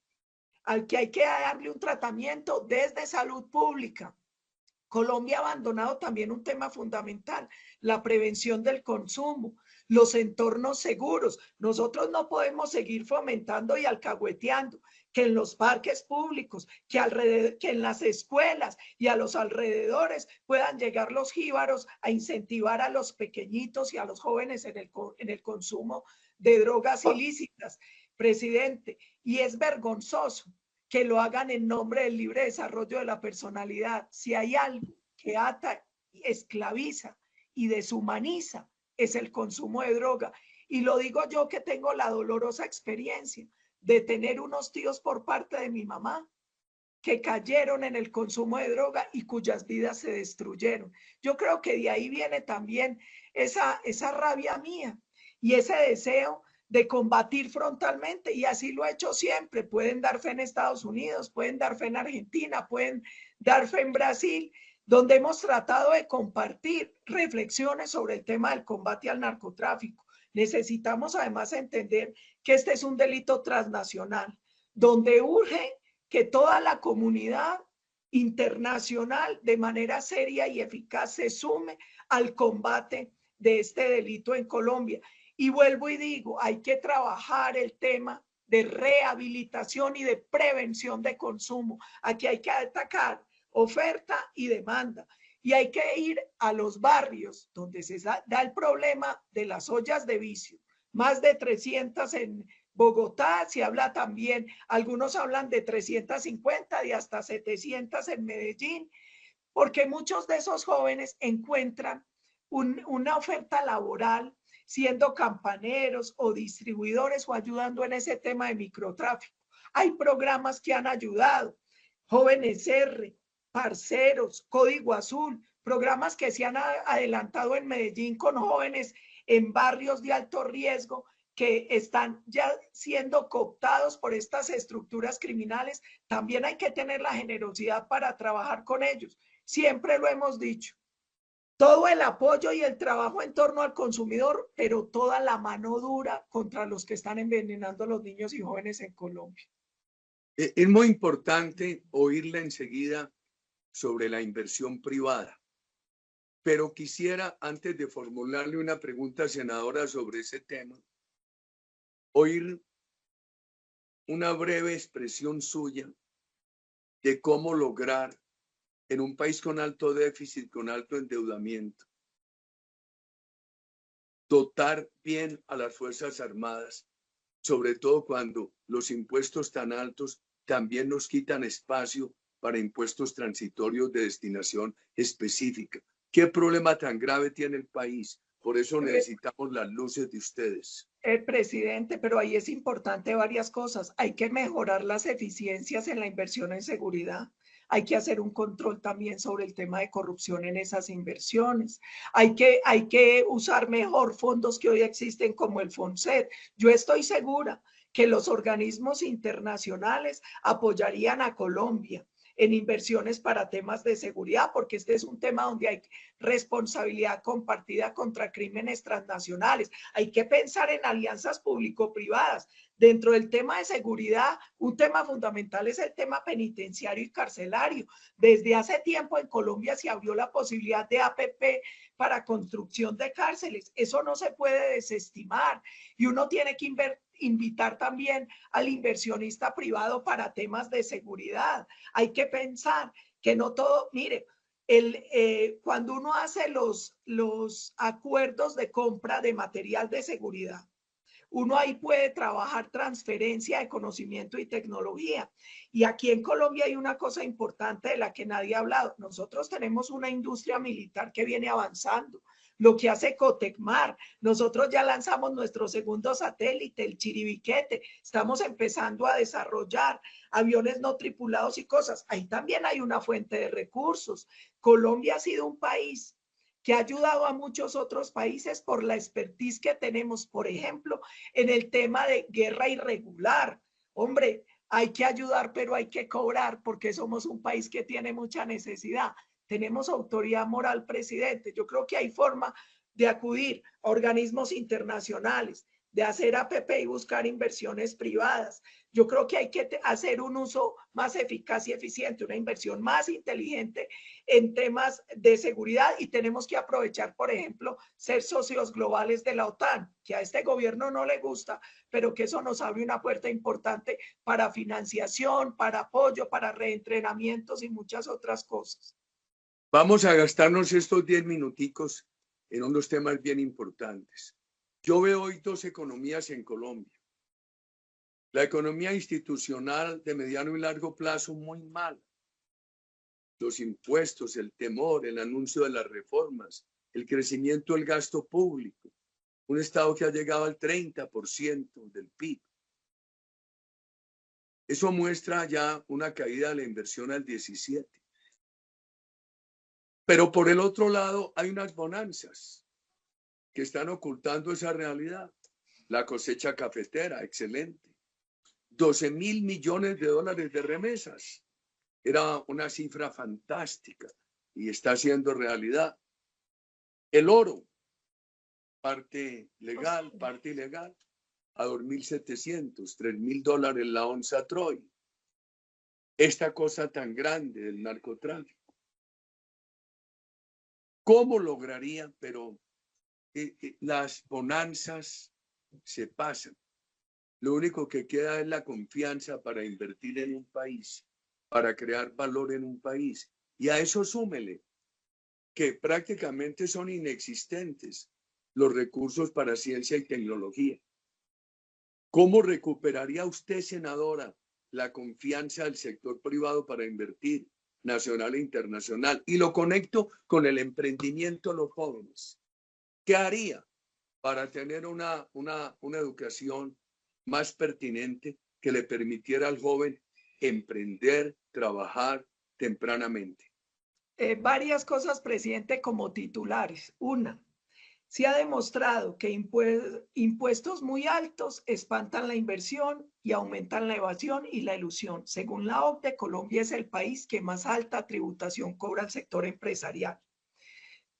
C: al que hay que darle un tratamiento desde salud pública. Colombia ha abandonado también un tema fundamental, la prevención del consumo, los entornos seguros. Nosotros no podemos seguir fomentando y alcahueteando que en los parques públicos, que en las escuelas y a los alrededores puedan llegar los jíbaros a incentivar a los pequeñitos y a los jóvenes en el consumo de drogas ilícitas, presidente. Y es vergonzoso que lo hagan en nombre del libre desarrollo de la personalidad. Si hay algo que ata, esclaviza y deshumaniza, es el consumo de droga. Y lo digo yo que tengo la dolorosa experiencia de tener unos tíos por parte de mi mamá que cayeron en el consumo de droga y cuyas vidas se destruyeron. Yo creo que de ahí viene también esa rabia mía y ese deseo de combatir frontalmente, y así lo he hecho siempre. Pueden dar fe en Estados Unidos, pueden dar fe en Argentina, pueden dar fe en Brasil, donde hemos tratado de compartir reflexiones sobre el tema del combate al narcotráfico. Necesitamos además entender que este es un delito transnacional, donde urge que toda la comunidad internacional de manera seria y eficaz se sume al combate de este delito en Colombia. Y vuelvo y digo, hay que trabajar el tema de rehabilitación y de prevención de consumo. Aquí hay que atacar oferta y demanda. Y hay que ir a los barrios donde se da el problema de las ollas de vicio. Más de 300 en Bogotá, se habla también, algunos hablan de 350 y hasta 700 en Medellín, porque muchos de esos jóvenes encuentran una oferta laboral siendo campaneros o distribuidores o ayudando en ese tema de microtráfico. Hay programas que han ayudado, Jóvenes R, Parceros, Código Azul, programas que se han adelantado en Medellín con jóvenes en barrios de alto riesgo que están ya siendo cooptados por estas estructuras criminales. También hay que tener la generosidad para trabajar con ellos. Siempre lo hemos dicho. Todo el apoyo y el trabajo en torno al consumidor, pero toda la mano dura contra los que están envenenando a los niños y jóvenes en Colombia.
B: Es muy importante oírla enseguida sobre la inversión privada, pero quisiera, antes de formularle una pregunta, senadora, sobre ese tema, oír una breve expresión suya de cómo lograr en un país con alto déficit, con alto endeudamiento, dotar bien a las Fuerzas Armadas, sobre todo cuando los impuestos tan altos también nos quitan espacio para impuestos transitorios de destinación específica. ¿Qué problema tan grave tiene el país? Por eso necesitamos las luces de ustedes.
C: Presidente, pero ahí es importante varias cosas. Hay que mejorar las eficiencias en la inversión en seguridad. Hay que hacer un control también sobre el tema de corrupción en esas inversiones. Hay que usar mejor fondos que hoy existen como el FONSET. Yo estoy segura que los organismos internacionales apoyarían a Colombia en inversiones para temas de seguridad, porque este es un tema donde hay responsabilidad compartida contra crímenes transnacionales. Hay que pensar en alianzas público-privadas. Dentro del tema de seguridad, un tema fundamental es el tema penitenciario y carcelario. Desde hace tiempo en Colombia se abrió la posibilidad de APP para construcción de cárceles. Eso no se puede desestimar y uno tiene que invitar también al inversionista privado para temas de seguridad. Hay que pensar que no todo, mire, cuando uno hace los acuerdos de compra de material de seguridad, uno ahí puede trabajar transferencia de conocimiento y tecnología. Y aquí en Colombia hay una cosa importante de la que nadie ha hablado. Nosotros tenemos una industria militar que viene avanzando. lo que hace Cotecmar. Nosotros ya lanzamos nuestro segundo satélite, el Chiribiquete. Estamos empezando a desarrollar aviones no tripulados y cosas. Ahí también hay una fuente de recursos. Colombia ha sido un país que ha ayudado a muchos otros países por la expertise que tenemos, por ejemplo, en el tema de guerra irregular. Hombre, hay que ayudar, pero hay que cobrar porque somos un país que tiene mucha necesidad. Tenemos autoridad moral, presidente. Yo creo que hay forma de acudir a organismos internacionales, de hacer APP y buscar inversiones privadas. Yo creo que hay que hacer un uso más eficaz y eficiente, una inversión más inteligente en temas de seguridad y tenemos que aprovechar, por ejemplo, ser socios globales de la OTAN, que a este gobierno no le gusta, pero que eso nos abre una puerta importante para financiación, para apoyo, para reentrenamientos y muchas otras cosas.
B: Vamos a gastarnos estos 10 minuticos en unos temas bien importantes. Yo veo hoy dos economías en Colombia. La economía institucional de mediano y largo plazo muy mal. Los impuestos, el temor, el anuncio de las reformas, el crecimiento del gasto público. Un Estado que ha llegado al 30% del PIB. Eso muestra ya una caída de la inversión al 17%. Pero por el otro lado hay unas bonanzas que están ocultando esa realidad. La cosecha cafetera, excelente. 12.000 millones de dólares de remesas. Era una cifra fantástica y está siendo realidad. El oro, parte legal, parte ilegal, a 2.700, $3.000 la onza Troy. Esta cosa tan grande del narcotráfico. ¿Cómo lograría? Pero las bonanzas se pasan. Lo único que queda es la confianza para invertir en un país, para crear valor en un país. Y a eso súmele que prácticamente son inexistentes los recursos para ciencia y tecnología. ¿Cómo recuperaría usted, senadora, la confianza del sector privado para invertir nacional e internacional? Y lo conecto con el emprendimiento de los jóvenes. ¿Qué haría para tener una educación más pertinente que le permitiera al joven emprender, trabajar tempranamente?
C: Varias cosas, presidente, como titulares. Una, se ha demostrado que impuestos muy altos espantan la inversión y aumentan la evasión y la elusión. Según la OCDE, Colombia es el país que más alta tributación cobra al sector empresarial.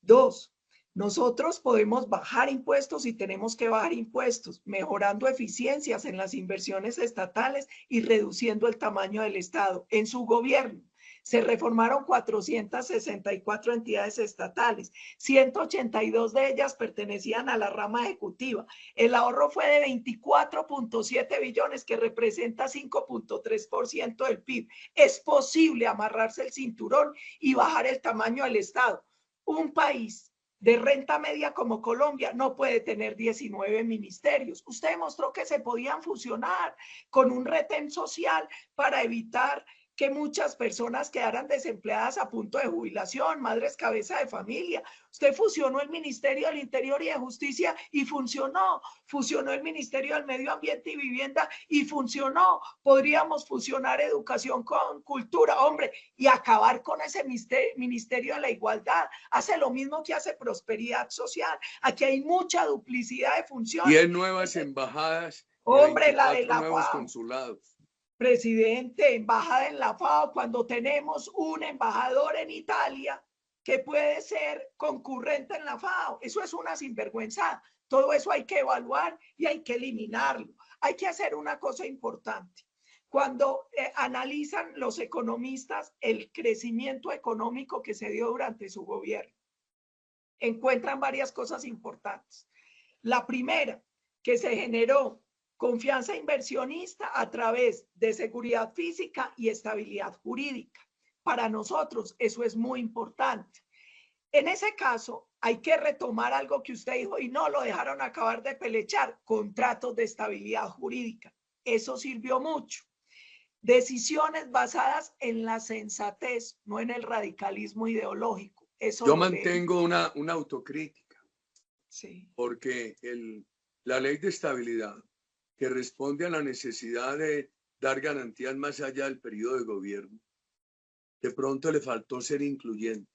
C: Dos, nosotros podemos bajar impuestos y tenemos que bajar impuestos, mejorando eficiencias en las inversiones estatales y reduciendo el tamaño del Estado. En su gobierno se reformaron 464 entidades estatales, 182 de ellas pertenecían a la rama ejecutiva. El ahorro fue de 24.7 billones, que representa 5.3% del PIB. Es posible amarrarse el cinturón y bajar el tamaño del Estado. Un país de renta media como Colombia no puede tener 19 ministerios. Usted demostró que se podían fusionar con un retén social para evitar que muchas personas quedaran desempleadas a punto de jubilación, madres cabeza de familia. Usted fusionó el Ministerio del Interior y de Justicia y funcionó. Fusionó el Ministerio del Medio Ambiente y Vivienda y funcionó. Podríamos fusionar educación con cultura, hombre, y acabar con ese Ministerio de la Igualdad. Hace lo mismo que hace Prosperidad Social. Aquí hay mucha duplicidad de funciones.
B: Y hay nuevas embajadas,
C: hombre, la de la
B: nuevos consulados.
C: Presidente, embajada en la FAO, cuando tenemos un embajador en Italia que puede ser concurrente en la FAO. Eso es una sinvergüenza. Todo eso hay que evaluar y hay que eliminarlo. Hay que hacer una cosa importante. Cuando analizan los economistas el crecimiento económico que se dio durante su gobierno, encuentran varias cosas importantes. La primera, que se generó confianza inversionista a través de seguridad física y estabilidad jurídica. Para nosotros eso es muy importante. En ese caso hay que retomar algo que usted dijo y no lo dejaron acabar de pelechar, contratos de estabilidad jurídica. Eso sirvió mucho. Decisiones basadas en la sensatez, no en el radicalismo ideológico. Eso
B: yo mantengo una autocrítica.
C: Sí.
B: porque la ley de estabilidad, que responde a la necesidad de dar garantías más allá del periodo de gobierno, de pronto le faltó ser incluyente.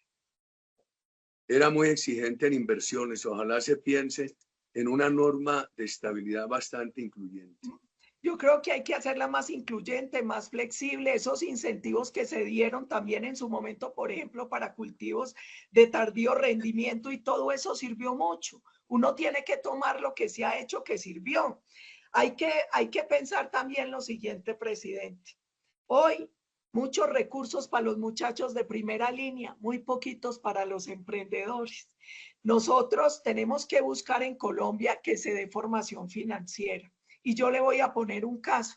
B: Era muy exigente en inversiones. Ojalá se piense en una norma de estabilidad bastante incluyente.
C: Yo creo que hay que hacerla más incluyente, más flexible. Esos incentivos que se dieron también en su momento, por ejemplo, para cultivos de tardío rendimiento y todo eso sirvió mucho. Uno tiene que tomar lo que se ha hecho que sirvió. Hay que pensar también lo siguiente, presidente. Hoy, muchos recursos para los muchachos de primera línea, muy poquitos para los emprendedores. Nosotros tenemos que buscar en Colombia que se dé formación financiera. Y yo le voy a poner un caso.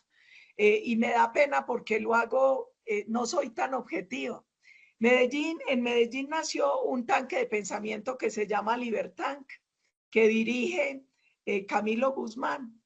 C: Y me da pena porque lo hago, no soy tan objetiva. En Medellín nació un tanque de pensamiento que se llama Libertank, que dirige Camilo Guzmán.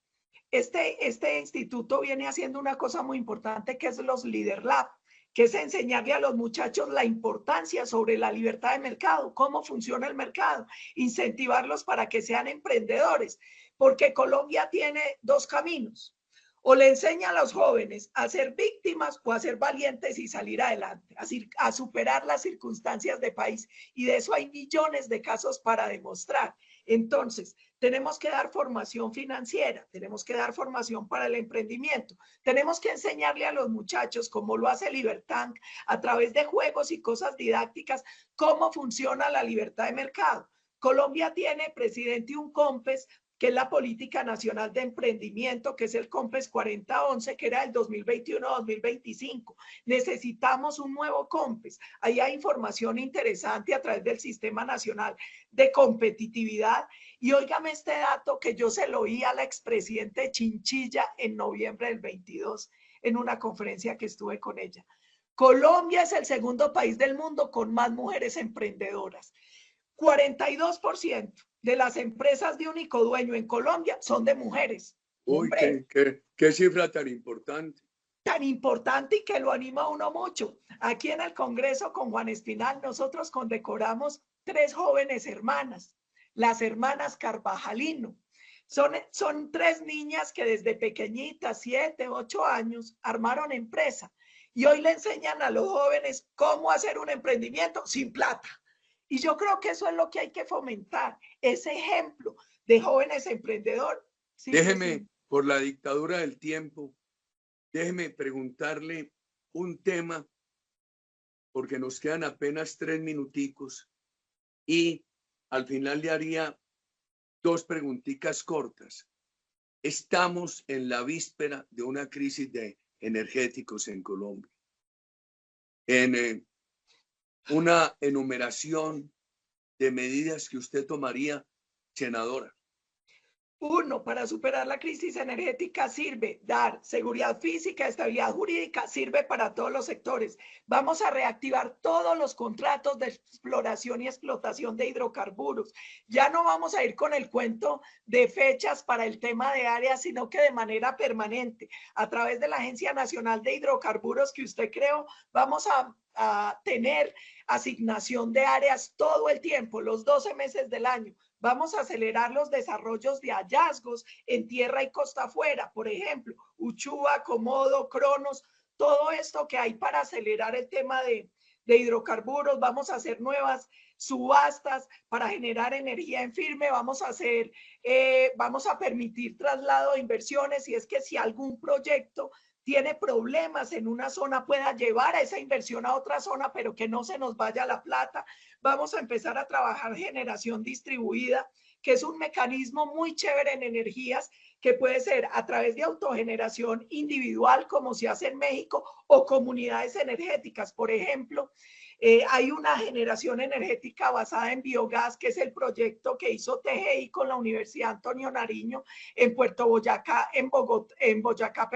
C: Este instituto viene haciendo una cosa muy importante que es los Leader Lab, que es enseñarle a los muchachos la importancia sobre la libertad de mercado, cómo funciona el mercado, incentivarlos para que sean emprendedores, porque Colombia tiene dos caminos. O le enseña a los jóvenes a ser víctimas o a ser valientes y salir adelante, a superar las circunstancias de país. Y de eso hay millones de casos para demostrar. Entonces, tenemos que dar formación financiera, tenemos que dar formación para el emprendimiento, tenemos que enseñarle a los muchachos, como lo hace Libertank, a través de juegos y cosas didácticas, cómo funciona la libertad de mercado. Colombia tiene, presidente, un COMPES, que es la Política Nacional de Emprendimiento, que es el COMPES 4011, que era el 2021-2025. Necesitamos un nuevo COMPES. Ahí hay información interesante a través del Sistema Nacional de Competitividad. Y óigame este dato que yo se lo oí al expresidente Chinchilla en noviembre del 22, en una conferencia que estuve con ella. Colombia es el segundo país del mundo con más mujeres emprendedoras. 42% de las empresas de único dueño en Colombia son de mujeres.
B: Uy, qué cifra tan importante.
C: Tan importante y que lo anima a uno mucho. Aquí en el Congreso con Juan Espinal nosotros condecoramos 3 jóvenes hermanas, las hermanas Carvajalino. Son 3 niñas que desde pequeñitas, 7, 8 años, armaron empresa y hoy le enseñan a los jóvenes cómo hacer un emprendimiento sin plata. Y yo creo que eso es lo que hay que fomentar, ese ejemplo de jóvenes emprendedores.
B: Sí, déjeme, por la dictadura del tiempo, déjeme preguntarle un tema, porque nos quedan apenas 3 minuticos y al final le haría 2 preguntitas cortas. Estamos en la víspera de una crisis de energéticos en Colombia. En una enumeración de medidas que usted tomaría, senadora.
C: 1, para superar la crisis energética sirve dar seguridad física, estabilidad jurídica, sirve para todos los sectores. Vamos a reactivar todos los contratos de exploración y explotación de hidrocarburos. Ya no vamos a ir con el cuento de fechas para el tema de áreas, sino que de manera permanente, a través de la Agencia Nacional de Hidrocarburos que usted creó, vamos a tener asignación de áreas todo el tiempo, los 12 meses del año. Vamos a acelerar los desarrollos de hallazgos en tierra y costa afuera, por ejemplo, Uchua, Comodo, Cronos, todo esto que hay para acelerar el tema de hidrocarburos. Vamos a hacer nuevas subastas para generar energía en firme, vamos a permitir traslado de inversiones, y es que si algún proyecto tiene problemas en una zona, pueda llevar a esa inversión a otra zona, pero que no se nos vaya la plata. Vamos a empezar a trabajar generación distribuida, que es un mecanismo muy chévere en energías, que puede ser a través de autogeneración individual, como se hace en México, o comunidades energéticas. Por ejemplo, hay una generación energética basada en biogás, que es el proyecto que hizo TGI con la Universidad Antonio Nariño en Puerto Boyacá, en Boyacá,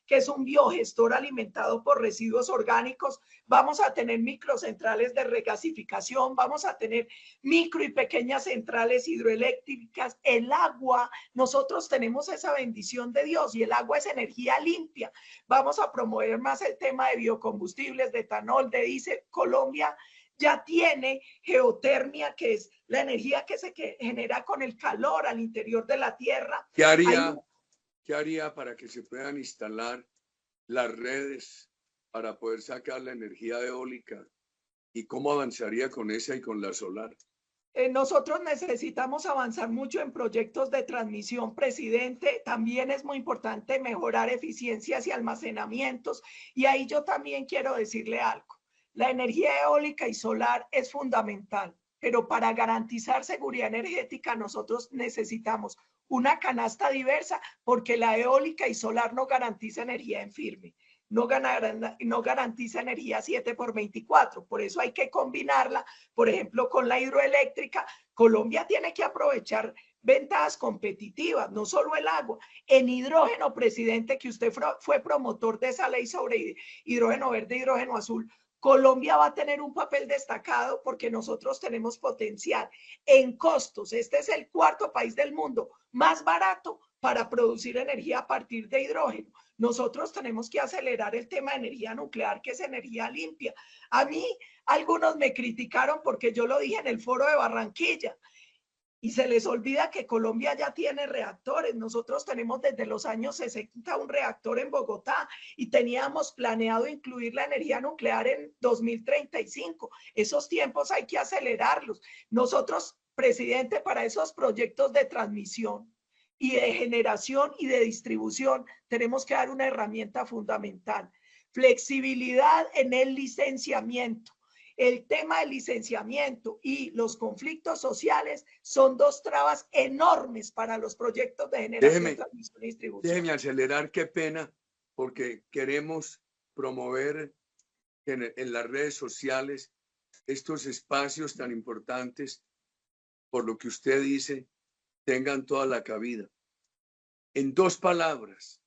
C: que es un biogestor alimentado por residuos orgánicos. Vamos a tener microcentrales de regasificación, vamos a tener micro y pequeñas centrales hidroeléctricas. El agua, nosotros tenemos esa bendición de Dios y el agua es energía limpia. Vamos a promover más el tema de biocombustibles, de etanol, de diésel. Colombia ya tiene geotermia, que es la energía que se genera con el calor al interior de la tierra.
B: ¿Qué haría para que se puedan instalar las redes para poder sacar la energía eólica? ¿Y cómo avanzaría con esa y con la solar?
C: Nosotros necesitamos avanzar mucho en proyectos de transmisión, presidente. También es muy importante mejorar eficiencias y almacenamientos. Y ahí yo también quiero decirle algo. La energía eólica y solar es fundamental, pero para garantizar seguridad energética nosotros necesitamos una canasta diversa, porque la eólica y solar no garantiza energía en firme. No garantiza energía 7x24. Por eso hay que combinarla, por ejemplo, con la hidroeléctrica. Colombia tiene que aprovechar ventajas competitivas, no solo el agua. En hidrógeno, presidente, que usted fue promotor de esa ley sobre hidrógeno verde, hidrógeno azul, Colombia va a tener un papel destacado porque nosotros tenemos potencial en costos. Este es el cuarto país del mundo más barato para producir energía a partir de hidrógeno. Nosotros tenemos que acelerar el tema de energía nuclear, que es energía limpia. A mí, algunos me criticaron porque yo lo dije en el foro de Barranquilla. Y se les olvida que Colombia ya tiene reactores. Nosotros tenemos desde los años 60 un reactor en Bogotá y teníamos planeado incluir la energía nuclear en 2035. Esos tiempos hay que acelerarlos. Nosotros, presidente, para esos proyectos de transmisión y de generación y de distribución, tenemos que dar una herramienta fundamental. Flexibilidad en el licenciamiento. El tema del licenciamiento y los conflictos sociales son dos trabas enormes para los proyectos de generación, transmisión y distribución.
B: Déjeme acelerar, qué pena, porque queremos promover en las redes sociales estos espacios tan importantes, por lo que usted dice, tengan toda la cabida. En dos palabras,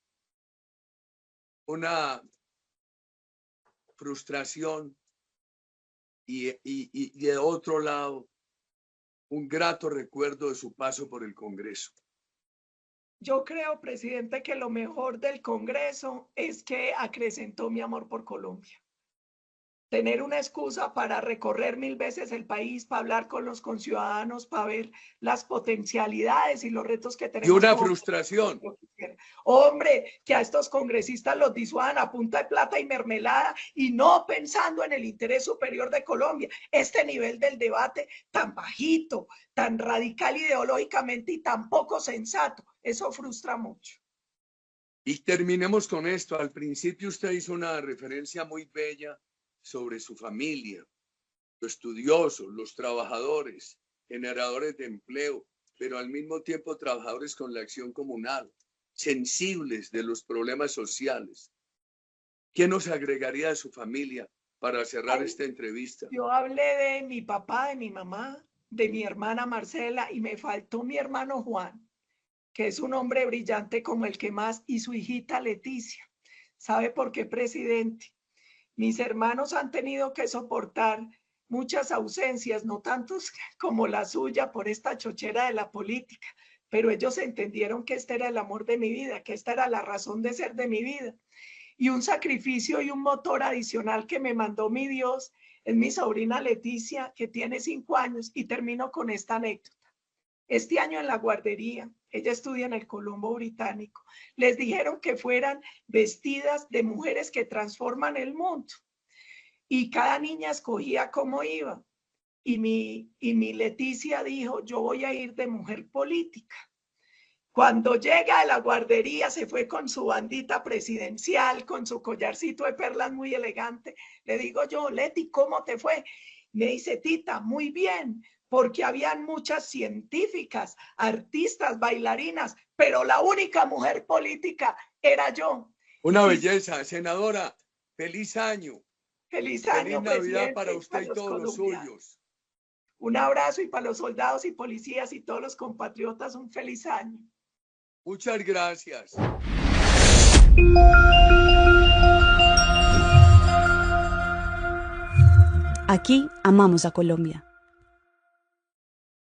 B: una frustración y de otro lado, un grato recuerdo de su paso por el Congreso.
C: Yo creo, presidente, que lo mejor del Congreso es que acrecentó mi amor por Colombia. Tener una excusa para recorrer 1000 veces el país, para hablar con los conciudadanos, para ver las potencialidades y los retos que tenemos.
B: Y una frustración.
C: Hombre, que a estos congresistas los disuadan a punta de plata y mermelada y no pensando en el interés superior de Colombia. Este nivel del debate tan bajito, tan radical ideológicamente y tan poco sensato, eso frustra mucho.
B: Y terminemos con esto. Al principio usted hizo una referencia muy bella sobre su familia, los estudiosos, los trabajadores, generadores de empleo, pero al mismo tiempo trabajadores con la acción comunal, sensibles de los problemas sociales. ¿Qué nos agregaría de su familia para cerrar esta entrevista?
C: Yo hablé de mi papá, de mi mamá, de mi hermana Marcela y me faltó mi hermano Juan, que es un hombre brillante como el que más, y su hijita Leticia. ¿Sabe por qué, presidente? Mis hermanos han tenido que soportar muchas ausencias, no tantos como la suya por esta chochera de la política, pero ellos entendieron que este era el amor de mi vida, que esta era la razón de ser de mi vida. Y un sacrificio y un motor adicional que me mandó mi Dios es mi sobrina Leticia, que tiene 5 años, y termino con esta anécdota. Este año en la guardería, ella estudia en el Colombo Británico, les dijeron que fueran vestidas de mujeres que transforman el mundo. Y cada niña escogía cómo iba. Y mi Leticia dijo, yo voy a ir de mujer política. Cuando llega a la guardería, se fue con su bandita presidencial, con su collarcito de perlas muy elegante. Le digo yo, Leti, ¿cómo te fue? Me dice, tita, muy bien, porque habían muchas científicas, artistas, bailarinas, pero la única mujer política era yo.
B: Una belleza, senadora. Feliz año.
C: Feliz año,
B: feliz Navidad para usted y todos los suyos.
C: Un abrazo, y para los soldados y policías y todos los compatriotas, un feliz año.
B: Muchas gracias.
A: Aquí amamos a Colombia.